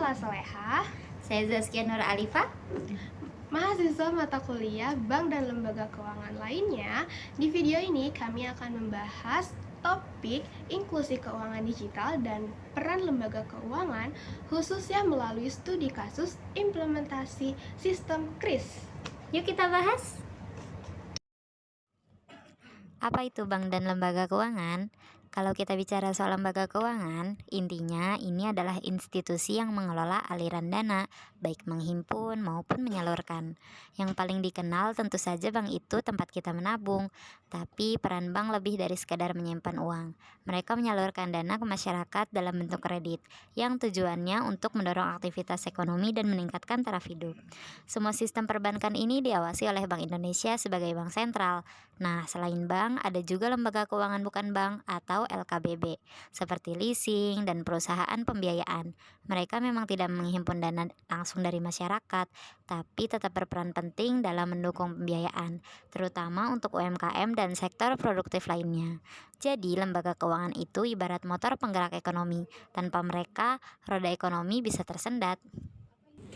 Nabila Soleha, Saya Zaskia Nur Alifa. mahasiswa mata kuliah Bank dan Lembaga Keuangan lainnya. Di video ini kami akan membahas topik inklusi keuangan digital dan peran lembaga keuangan khususnya melalui studi kasus implementasi sistem KRIS. Yuk kita bahas. Apa itu bank dan lembaga keuangan? Kalau kita bicara soal lembaga keuangan, intinya ini adalah institusi yang mengelola aliran dana, baik menghimpun maupun menyalurkan. Yang paling dikenal tentu saja bank itu tempat kita menabung, tapi peran bank lebih dari sekadar menyimpan uang. Mereka menyalurkan dana ke masyarakat dalam bentuk kredit, yang tujuannya untuk mendorong aktivitas ekonomi dan meningkatkan taraf hidup. Semua sistem perbankan ini diawasi oleh Bank Indonesia sebagai bank sentral. Nah, selain bank, ada juga lembaga keuangan bukan bank atau LKBB, seperti leasing dan perusahaan pembiayaan. Mereka memang tidak menghimpun dana langsung dari masyarakat, tapi tetap berperan penting dalam mendukung pembiayaan, terutama untuk UMKM dan sektor produktif lainnya. Jadi, lembaga keuangan itu ibarat motor penggerak ekonomi. Tanpa mereka, roda ekonomi bisa tersendat.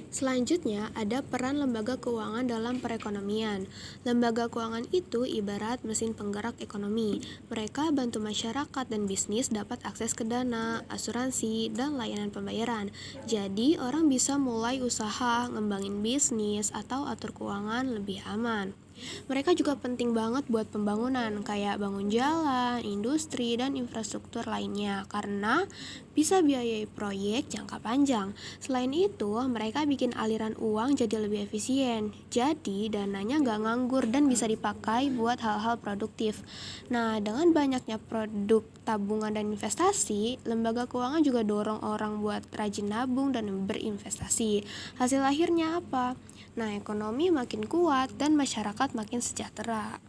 Selanjutnya, ada peran lembaga keuangan dalam perekonomian. Lembaga keuangan itu ibarat mesin penggerak ekonomi. Mereka bantu masyarakat dan bisnis dapat akses ke dana, asuransi, dan layanan pembayaran. Jadi, orang bisa mulai usaha, ngembangin bisnis, atau atur keuangan lebih aman. Mereka juga penting banget buat pembangunan, kayak bangun jalan, industri, dan infrastruktur lainnya, karena bisa biayai proyek jangka panjang. Selain itu, mereka bikin aliran uang jadi lebih efisien. Jadi, dananya nggak nganggur dan bisa dipakai buat hal-hal produktif. Nah, dengan banyaknya produk tabungan dan investasi, lembaga keuangan juga dorong orang buat rajin nabung dan berinvestasi. Hasil akhirnya apa? Nah, ekonomi makin kuat dan masyarakat makin sejahtera.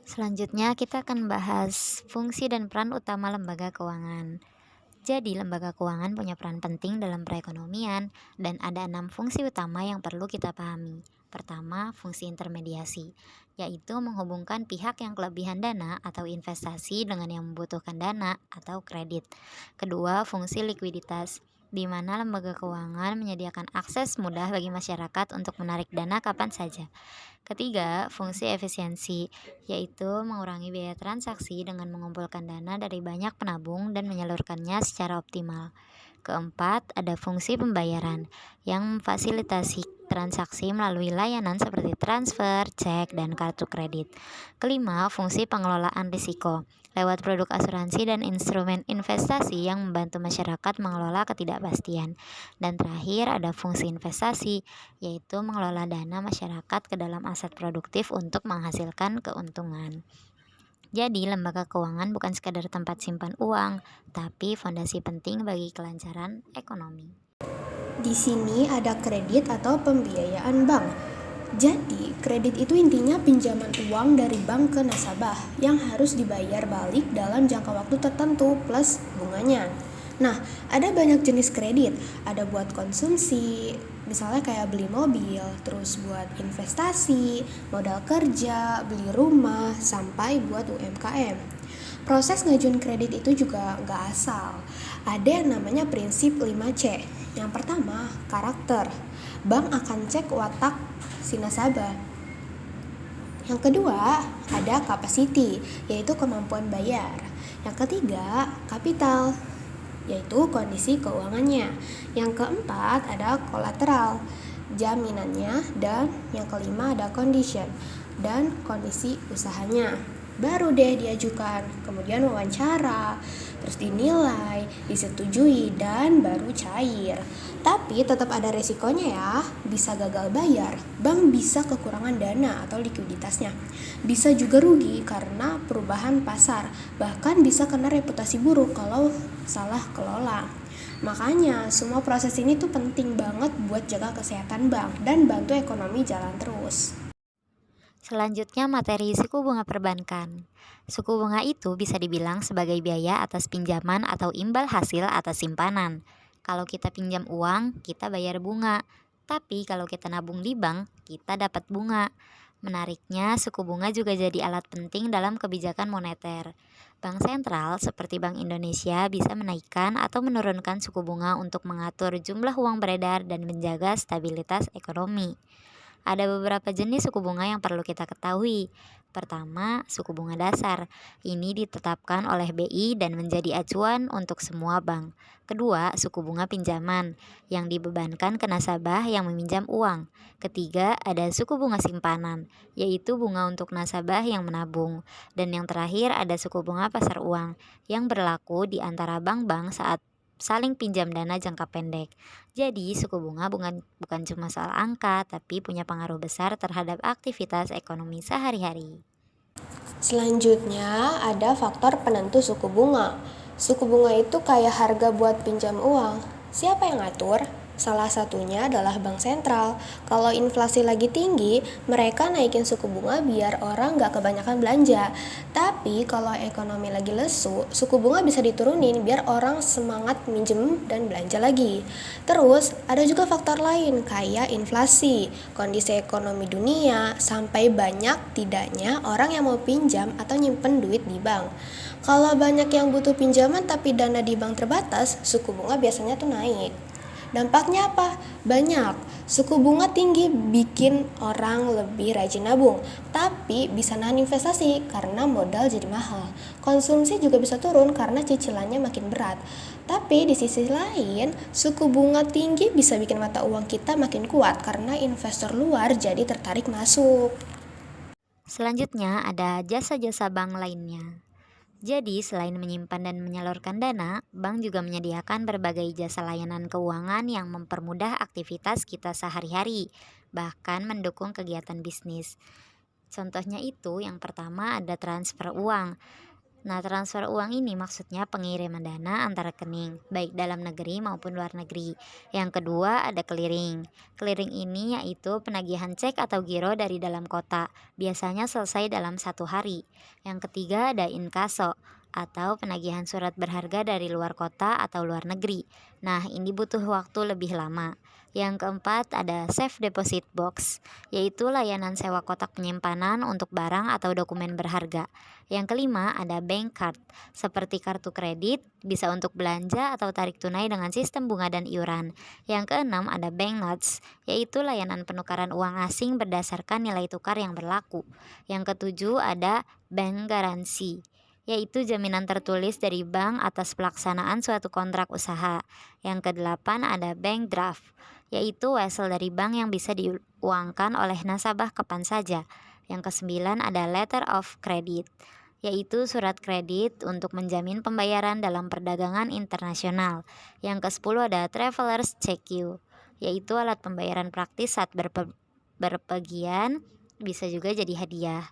Selanjutnya kita akan bahas fungsi dan peran utama lembaga keuangan. Jadi, lembaga keuangan punya peran penting dalam perekonomian dan ada 6 fungsi utama yang perlu kita pahami. Pertama, fungsi intermediasi, yaitu menghubungkan pihak yang kelebihan dana atau investasi dengan yang membutuhkan dana atau kredit. Kedua, fungsi likuiditas, di mana lembaga keuangan menyediakan akses mudah bagi masyarakat untuk menarik dana kapan saja. Ketiga, fungsi efisiensi, yaitu mengurangi biaya transaksi dengan mengumpulkan dana dari banyak penabung dan menyalurkannya secara optimal. Keempat, ada fungsi pembayaran yang memfasilitasi transaksi melalui layanan seperti transfer, cek, dan kartu kredit. Kelima, fungsi pengelolaan risiko lewat produk asuransi dan instrumen investasi yang membantu masyarakat mengelola ketidakpastian. Dan terakhir, ada fungsi investasi, yaitu mengelola dana masyarakat ke dalam aset produktif untuk menghasilkan keuntungan. Jadi, lembaga keuangan bukan sekadar tempat simpan uang, tapi fondasi penting bagi kelancaran ekonomi. Di sini ada kredit atau pembiayaan bank. Jadi, kredit itu intinya pinjaman uang dari bank ke nasabah yang harus dibayar balik dalam jangka waktu tertentu plus bunganya. Nah, ada banyak jenis kredit. Ada buat konsumsi, misalnya kayak beli mobil, terus buat investasi, modal kerja, beli rumah, sampai buat UMKM. Proses ngajuin kredit itu juga nggak asal. Ada yang namanya prinsip 5C. Yang pertama, karakter. Bank akan cek watak si nasabah. Yang kedua, ada capacity, yaitu kemampuan bayar. Yang ketiga, kapital, yaitu kondisi keuangannya. Yang keempat, ada kolateral, jaminannya. Dan yang kelima, ada condition, dan kondisi usahanya. Baru deh diajukan, kemudian wawancara, terus dinilai, disetujui, dan baru cair. Tapi tetap ada resikonya ya, bisa gagal bayar, bank bisa kekurangan dana atau likuiditasnya. Bisa juga rugi karena perubahan pasar, bahkan bisa kena reputasi buruk kalau salah kelola. Makanya semua proses ini tuh penting banget buat jaga kesehatan bank dan bantu ekonomi jalan terus. Selanjutnya, materi suku bunga perbankan. Suku bunga itu bisa dibilang sebagai biaya atas pinjaman atau imbal hasil atas simpanan. Kalau kita pinjam uang, kita bayar bunga. Tapi kalau kita nabung di bank, kita dapat bunga. Menariknya, suku bunga juga jadi alat penting dalam kebijakan moneter. Bank sentral seperti Bank Indonesia bisa menaikkan atau menurunkan suku bunga untuk mengatur jumlah uang beredar dan menjaga stabilitas ekonomi. Ada beberapa jenis suku bunga yang perlu kita ketahui. Pertama, suku bunga dasar. Ini ditetapkan oleh BI dan menjadi acuan untuk semua bank. Kedua, suku bunga pinjaman yang dibebankan ke nasabah yang meminjam uang. Ketiga, ada suku bunga simpanan, yaitu bunga untuk nasabah yang menabung. Dan yang terakhir ada suku bunga pasar uang yang berlaku di antara bank-bank saat saling pinjam dana jangka pendek. Jadi, suku bunga bukan cuma soal angka, tapi punya pengaruh besar terhadap aktivitas ekonomi sehari-hari. Selanjutnya, ada faktor penentu suku bunga. Suku bunga itu kayak harga buat pinjam uang. Siapa yang ngatur? Salah satunya adalah bank sentral. Kalau inflasi lagi tinggi, mereka naikin suku bunga biar orang nggak kebanyakan belanja. Tapi kalau ekonomi lagi lesu, suku bunga bisa diturunin biar orang semangat minjem dan belanja lagi. Terus, ada juga faktor lain kayak inflasi, kondisi ekonomi dunia, sampai banyak tidaknya orang yang mau pinjam atau nyimpen duit di bank. Kalau banyak yang butuh pinjaman tapi dana di bank terbatas, suku bunga biasanya tuh naik. Dampaknya apa? Banyak. Suku bunga tinggi bikin orang lebih rajin nabung, tapi bisa nahan investasi karena modal jadi mahal. Konsumsi juga bisa turun karena cicilannya makin berat. Tapi di sisi lain, suku bunga tinggi bisa bikin mata uang kita makin kuat karena investor luar jadi tertarik masuk. Selanjutnya ada jasa-jasa bank lainnya. Jadi, selain menyimpan dan menyalurkan dana, bank juga menyediakan berbagai jasa layanan keuangan yang mempermudah aktivitas kita sehari-hari, bahkan mendukung kegiatan bisnis. Contohnya itu, yang pertama ada transfer uang. Nah, transfer uang ini maksudnya pengiriman dana antar rekening, baik dalam negeri maupun luar negeri. Yang kedua ada clearing. Clearing ini yaitu penagihan cek atau giro dari dalam kota, biasanya selesai dalam 1 hari. Yang ketiga ada inkaso, atau penagihan surat berharga dari luar kota atau luar negeri. Nah, ini butuh waktu lebih lama. Yang keempat ada safe deposit box, yaitu layanan sewa kotak penyimpanan untuk barang atau dokumen berharga. Yang kelima ada bank card, seperti kartu kredit, bisa untuk belanja atau tarik tunai dengan sistem bunga dan iuran. Yang keenam ada bank notes, yaitu layanan penukaran uang asing berdasarkan nilai tukar yang berlaku. Yang ketujuh ada bank garansi, yaitu jaminan tertulis dari bank atas pelaksanaan suatu kontrak usaha. Yang kedelapan ada bank draft, yaitu wesel dari bank yang bisa diuangkan oleh nasabah kapan saja. Yang kesembilan ada letter of credit, yaitu surat kredit untuk menjamin pembayaran dalam perdagangan internasional. Yang kesepuluh ada traveler's check you, yaitu alat pembayaran praktis saat berpergian, bisa juga jadi hadiah.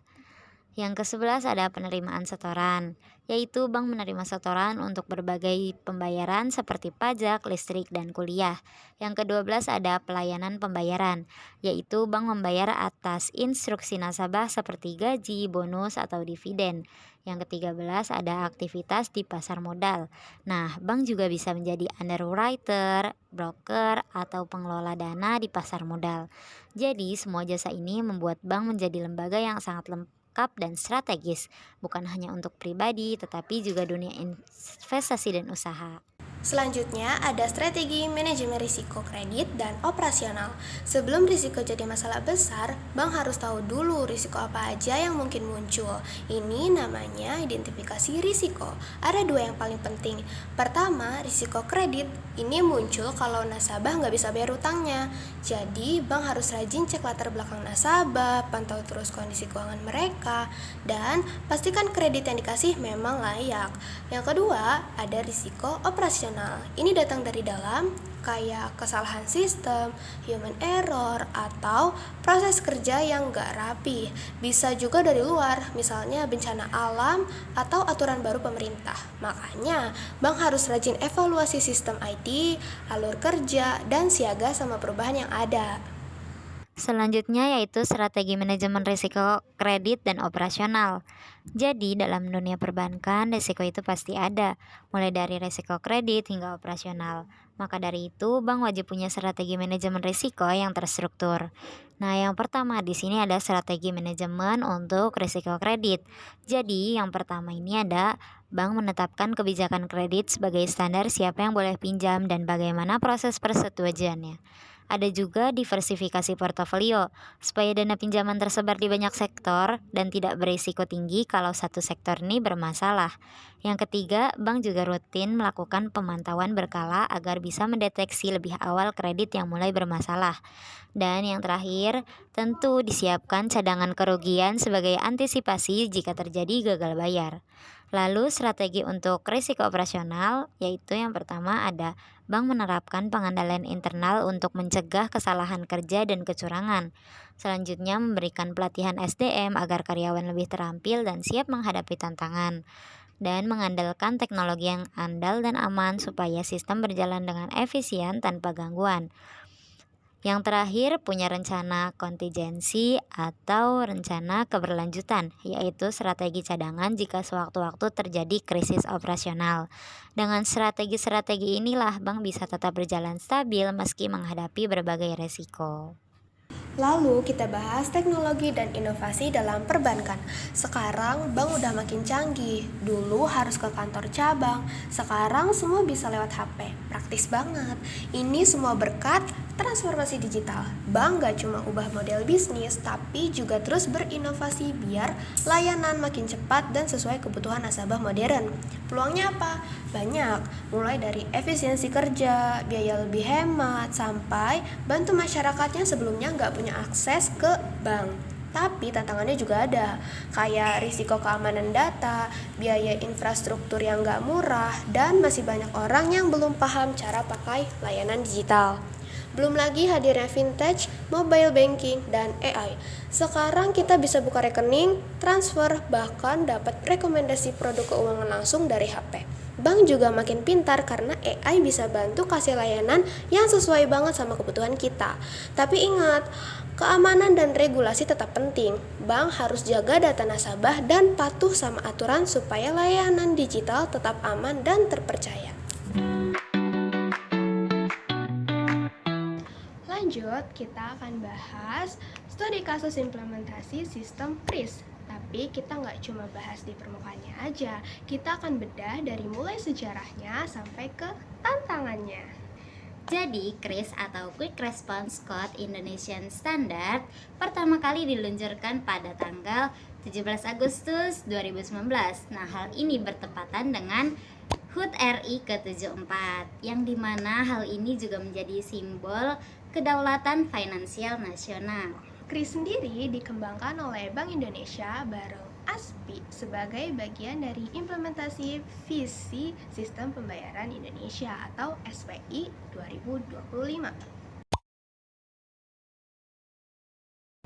Yang ke-11 ada penerimaan setoran, yaitu bank menerima setoran untuk berbagai pembayaran seperti pajak, listrik, dan kuliah. Yang ke-12 ada pelayanan pembayaran, yaitu bank membayar atas instruksi nasabah seperti gaji, bonus, atau dividen. Yang ke-13 ada aktivitas di pasar modal. Nah, bank juga bisa menjadi underwriter, broker, atau pengelola dana di pasar modal. Jadi, semua jasa ini membuat bank menjadi lembaga yang sangat lengkap dan strategis, bukan hanya untuk pribadi, tetapi juga dunia investasi dan usaha. Selanjutnya ada strategi manajemen risiko kredit dan operasional. Sebelum risiko jadi masalah besar, bank harus tahu dulu risiko apa aja yang mungkin muncul. Ini namanya identifikasi risiko. Ada dua yang paling penting. Pertama, risiko kredit. Ini muncul kalau nasabah nggak bisa bayar utangnya. Jadi, bank harus rajin cek latar belakang nasabah, pantau terus kondisi keuangan mereka, dan pastikan kredit yang dikasih memang layak. Yang kedua, ada risiko operasional. Ini datang dari dalam, kayak kesalahan sistem, human error, atau proses kerja yang gak rapi. Bisa juga dari luar, misalnya bencana alam atau aturan baru pemerintah. Makanya, bank harus rajin evaluasi sistem IT, alur kerja, dan siaga sama perubahan yang ada. Selanjutnya yaitu strategi manajemen risiko kredit dan operasional. Jadi dalam dunia perbankan risiko itu pasti ada, mulai dari risiko kredit hingga operasional. Maka dari itu bank wajib punya strategi manajemen risiko yang terstruktur. Nah, yang pertama di sini ada strategi manajemen untuk risiko kredit. Jadi, yang pertama ini ada bank menetapkan kebijakan kredit sebagai standar siapa yang boleh pinjam dan bagaimana proses persetujuannya. Ada juga diversifikasi portofolio, supaya dana pinjaman tersebar di banyak sektor dan tidak berisiko tinggi kalau satu sektor ini bermasalah. Yang ketiga, bank juga rutin melakukan pemantauan berkala agar bisa mendeteksi lebih awal kredit yang mulai bermasalah. Dan yang terakhir, tentu disiapkan cadangan kerugian sebagai antisipasi jika terjadi gagal bayar. Lalu strategi untuk risiko operasional, yaitu yang pertama ada bank menerapkan pengendalian internal untuk mencegah kesalahan kerja dan kecurangan. Selanjutnya memberikan pelatihan SDM agar karyawan lebih terampil dan siap menghadapi tantangan. Dan mengandalkan teknologi yang andal dan aman supaya sistem berjalan dengan efisien tanpa gangguan. Yang terakhir, punya rencana kontingensi atau rencana keberlanjutan, yaitu strategi cadangan jika sewaktu-waktu terjadi krisis operasional. Dengan strategi-strategi inilah bank bisa tetap berjalan stabil meski menghadapi berbagai resiko. Lalu kita bahas teknologi dan inovasi dalam perbankan. Sekarang bank udah makin canggih. Dulu harus ke kantor cabang, sekarang semua bisa lewat HP. Praktis banget. Ini semua berkat transformasi digital. Bank gak cuma ubah model bisnis, tapi juga terus berinovasi biar layanan makin cepat dan sesuai kebutuhan nasabah modern. Peluangnya apa? Banyak, mulai dari efisiensi kerja, biaya lebih hemat, sampai bantu masyarakatnya sebelumnya nggak punya akses ke bank. Tapi tantangannya juga ada, kayak risiko keamanan data, biaya infrastruktur yang nggak murah, dan masih banyak orang yang belum paham cara pakai layanan digital. Belum lagi hadirnya vintage, mobile banking, dan AI. Sekarang kita bisa buka rekening, transfer, bahkan dapat rekomendasi produk keuangan langsung dari HP. Bank juga makin pintar karena AI bisa bantu kasih layanan yang sesuai banget sama kebutuhan kita. Tapi ingat, keamanan dan regulasi tetap penting. Bank harus jaga data nasabah dan patuh sama aturan supaya layanan digital tetap aman dan terpercaya. Lanjut, kita akan bahas studi kasus implementasi sistem KRIS. Tapi kita nggak cuma bahas di permukaannya aja, kita akan bedah dari mulai sejarahnya sampai ke tantangannya. Jadi, KRIS atau Quick Response Code Indonesian Standard pertama kali diluncurkan pada tanggal 17 Agustus 2019. Nah, hal ini bertepatan dengan HUT RI ke-74, yang dimana hal ini juga menjadi simbol kedaulatan finansial nasional. KRIS sendiri dikembangkan oleh Bank Indonesia bareng ASPI sebagai bagian dari implementasi visi Sistem Pembayaran Indonesia atau SPI 2025.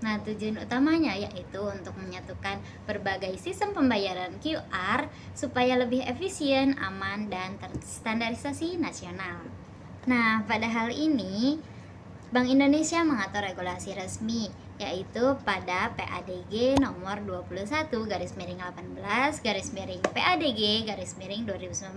Nah, tujuan utamanya yaitu untuk menyatukan berbagai sistem pembayaran QR supaya lebih efisien, aman, dan terstandarisasi nasional. Nah, pada hal ini, Bank Indonesia mengatur regulasi resmi, yaitu pada PADG nomor 21-18-PADG-2019.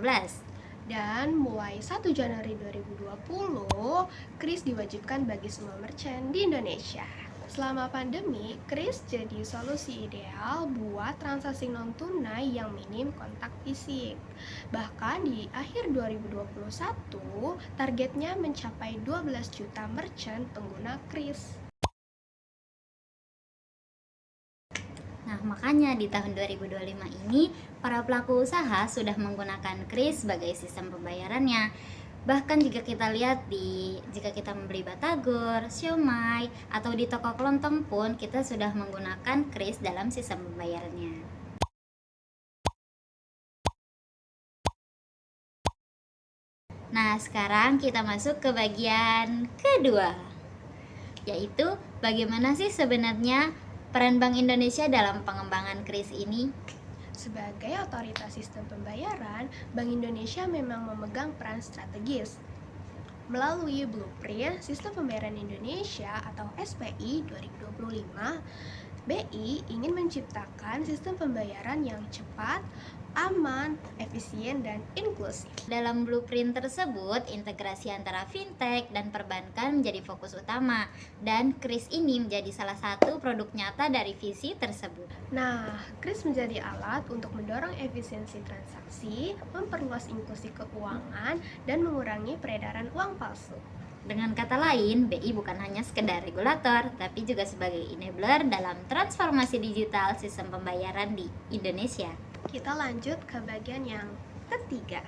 Dan mulai 1 Januari 2020, KRIS diwajibkan bagi semua merchant di Indonesia. Selama pandemi, KRIS jadi solusi ideal buat transaksi non-tunai yang minim kontak fisik. Bahkan di akhir 2021, targetnya mencapai 12 juta merchant pengguna KRIS. Nah, makanya di tahun 2025 ini, para pelaku usaha sudah menggunakan KRIS sebagai sistem pembayarannya. Bahkan jika kita membeli batagor, siomay, atau di toko kelontong pun, kita sudah menggunakan KRIS dalam sistem pembayarannya. Nah, sekarang kita masuk ke bagian kedua, yaitu bagaimana sih sebenarnya peran Bank Indonesia dalam pengembangan KRIS ini? Sebagai otoritas sistem pembayaran, Bank Indonesia memang memegang peran strategis. Melalui Blueprint Sistem Pembayaran Indonesia atau SPI 2025, BI ingin menciptakan sistem pembayaran yang cepat, aman, efisien, dan inklusif. Dalam blueprint tersebut, integrasi antara fintech dan perbankan menjadi fokus utama, dan KRIS ini menjadi salah satu produk nyata dari visi tersebut. Nah, KRIS menjadi alat untuk mendorong efisiensi transaksi, memperluas inklusi keuangan, dan mengurangi peredaran uang palsu. Dengan kata lain, BI bukan hanya sekedar regulator, tapi juga sebagai enabler dalam transformasi digital sistem pembayaran di Indonesia. Kita lanjut ke bagian yang ketiga,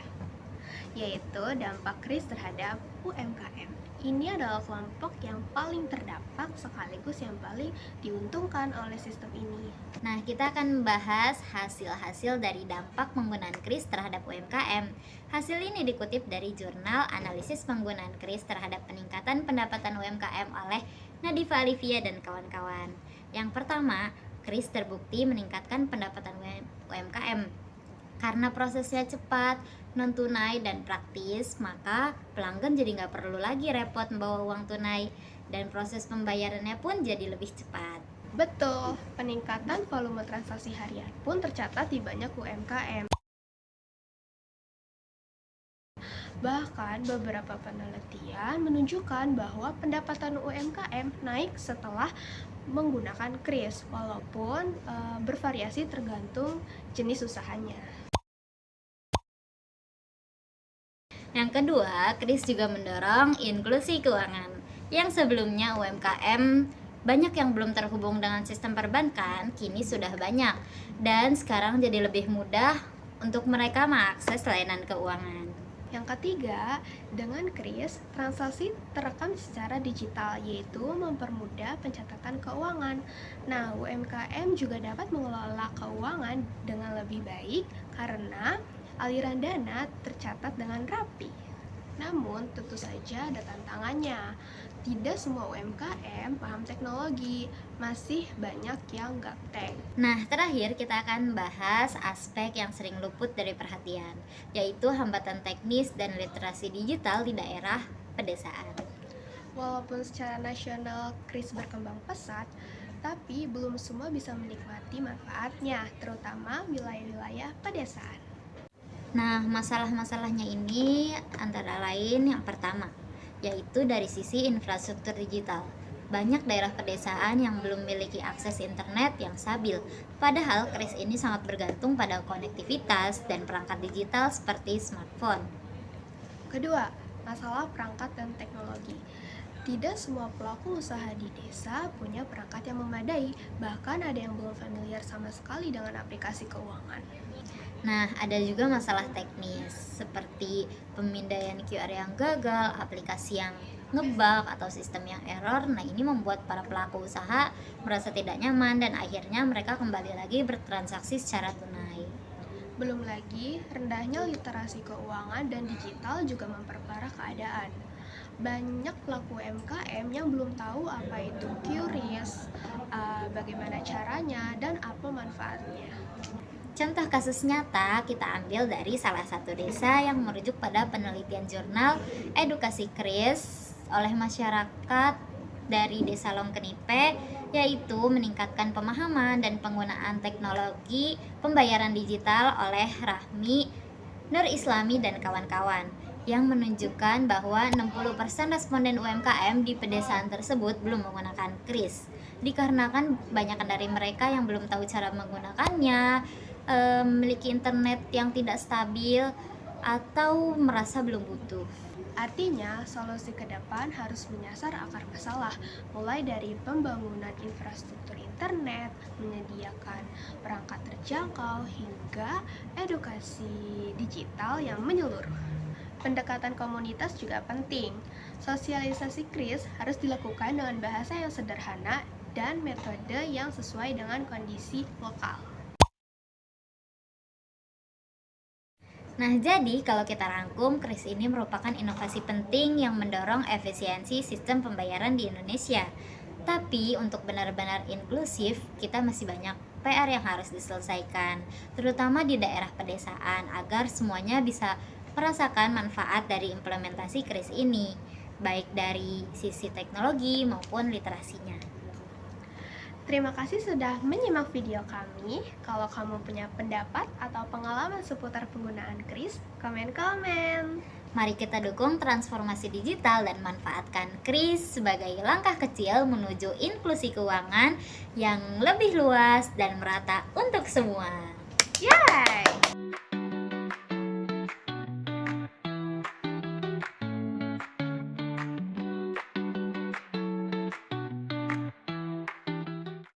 yaitu dampak KRIS terhadap UMKM. Ini adalah kelompok yang paling terdampak sekaligus yang paling diuntungkan oleh sistem ini. Nah, kita akan membahas hasil-hasil dari dampak penggunaan KRIS terhadap UMKM. Hasil ini dikutip dari jurnal analisis penggunaan KRIS terhadap peningkatan pendapatan UMKM oleh Nadifa Alivia dan kawan-kawan. Yang pertama, KRIS terbukti meningkatkan pendapatan UMKM. Karena prosesnya cepat, non-tunai, dan praktis, maka pelanggan jadi nggak perlu lagi repot membawa uang tunai, dan proses pembayarannya pun jadi lebih cepat. Betul, peningkatan volume transaksi harian pun tercatat di banyak UMKM. Bahkan beberapa penelitian menunjukkan bahwa pendapatan UMKM naik setelah menggunakan KRIS, walaupun bervariasi tergantung jenis usahanya. Yang kedua, KRIS juga mendorong inklusi keuangan. Yang sebelumnya UMKM banyak yang belum terhubung dengan sistem perbankan, kini sudah banyak. Dan sekarang jadi lebih mudah untuk mereka mengakses layanan keuangan. Yang ketiga, dengan KRIS, transaksi terekam secara digital, yaitu mempermudah pencatatan keuangan. Nah, UMKM juga dapat mengelola keuangan dengan lebih baik karena aliran dana tercatat dengan rapi. Namun, tentu saja ada tantangannya. Tidak semua UMKM paham teknologi, masih banyak yang gaptek. Nah, terakhir kita akan bahas aspek yang sering luput dari perhatian, yaitu hambatan teknis dan literasi digital di daerah pedesaan. Walaupun secara nasional KRIS berkembang pesat, tapi belum semua bisa menikmati manfaatnya, terutama wilayah-wilayah pedesaan. Nah, masalah-masalahnya ini antara lain yang pertama, yaitu dari sisi infrastruktur digital. Banyak daerah pedesaan yang belum memiliki akses internet yang stabil, padahal KRIS ini sangat bergantung pada konektivitas dan perangkat digital seperti smartphone. Kedua, masalah perangkat dan teknologi. Tidak semua pelaku usaha di desa punya perangkat yang memadai, bahkan ada yang belum familiar sama sekali dengan aplikasi keuangan. Nah, ada juga masalah teknis seperti pemindaian QR yang gagal, aplikasi yang ngebug, atau sistem yang error. Nah, ini membuat para pelaku usaha merasa tidak nyaman dan akhirnya mereka kembali lagi bertransaksi secara tunai. Belum lagi, rendahnya literasi keuangan dan digital juga memperparah keadaan. Banyak pelaku UMKM yang belum tahu apa itu QRIS, bagaimana caranya, dan apa manfaatnya. Contoh kasus nyata kita ambil dari salah satu desa yang merujuk pada penelitian jurnal edukasi KRIS oleh masyarakat dari Desa Longkenipe, yaitu meningkatkan pemahaman dan penggunaan teknologi pembayaran digital oleh Rahmi, Nur Islami, dan kawan-kawan, yang menunjukkan bahwa 60% responden UMKM di pedesaan tersebut belum menggunakan KRIS, dikarenakan banyak dari mereka yang belum tahu cara menggunakannya, memiliki internet yang tidak stabil, atau merasa belum butuh. Artinya, solusi ke depan harus menyasar akar masalah, mulai dari pembangunan infrastruktur internet, menyediakan perangkat terjangkau, hingga edukasi digital yang menyeluruh. Pendekatan komunitas juga penting. Sosialisasi KRIS harus dilakukan dengan bahasa yang sederhana dan metode yang sesuai dengan kondisi lokal. Nah, jadi kalau kita rangkum, KRIS ini merupakan inovasi penting yang mendorong efisiensi sistem pembayaran di Indonesia. Tapi untuk benar-benar inklusif, kita masih banyak PR yang harus diselesaikan, terutama di daerah pedesaan, agar semuanya bisa merasakan manfaat dari implementasi KRIS ini, baik dari sisi teknologi maupun literasinya. Terima kasih sudah menyimak video kami. Kalau kamu punya pendapat atau pengalaman seputar penggunaan kris, komen-komen. Mari kita dukung transformasi digital dan manfaatkan kris sebagai langkah kecil menuju inklusi keuangan yang lebih luas dan merata untuk semua.